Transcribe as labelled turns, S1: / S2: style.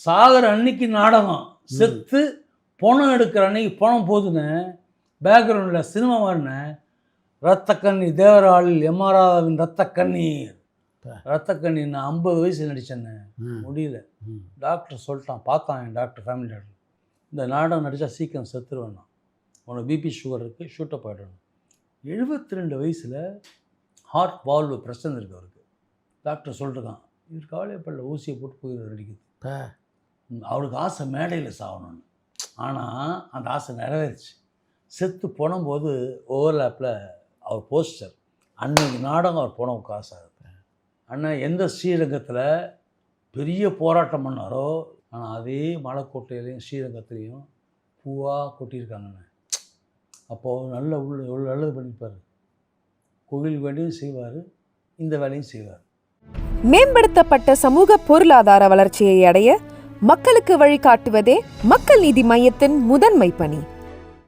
S1: சாகர அன்னைக்கு நாடகம், செத்து பணம் எடுக்கிற அன்னைக்கு பணம் போதுன்னு பேக்ரவுண்டில் சினிமா மாதிரினேன். ரத்த கண்ணீர், தேவராளில் எம்.ஆர். ராதாவின் ரத்த கண்ணீர். ரத்த கண்ணீர் நான் 50 வயசு நடித்தேன்னு முடியல. டாக்டர் சொல்லிட்டான், பார்த்தான் என் டாக்டர், ஃபேமிலி டாக்டர், இந்த நாடகம் நடித்தா சீக்கிரம் செத்துருவேன், நான் உனக்கு பிபி சுகர் இருக்குது, ஷூட்டப் ஆகிடணும். 72 வயசில் ஹார்ட் வால்வு பிரச்சனை இருக்குது அவருக்கு. டாக்டர் சொல்லிட்டுருக்கான், இவர் கவலைப்படல, ஊசியை போட்டு போய் அடிக்குது. அவருக்கு ஆசை மேடையில் சாகணும்னு. ஆனால் அந்த ஆசை நிறைவேறிச்சு. செத்து போனும்போது ஓவர்லேப்பில் அவர் போஸ்டர், அன்னைக்கு நாடகம் அவர் போனவுக்கு ஆசை ஆகுது. அண்ணன் எந்த ஸ்ரீரங்கத்தில் பெரிய போராட்டம் பண்ணாரோ, ஆனால் அதே மலைக்கோட்டையிலையும் ஸ்ரீரங்கத்துலேயும் பூவாக கொட்டியிருக்காங்கண்ணே. அப்போது நல்ல எவ்வளோ நல்லது பண்ணியிருப்பார். கோவிலுக்கு வேண்டியும் செய்வார், இந்த வேலையும் செய்வார்.
S2: மேம்படுத்தப்பட்ட சமூக பொருளாதார வளர்ச்சியை அடைய மக்களுக்கு வழிகாட்டுவதே மக்கள் நீதி மையத்தின் முதன்மை பணி.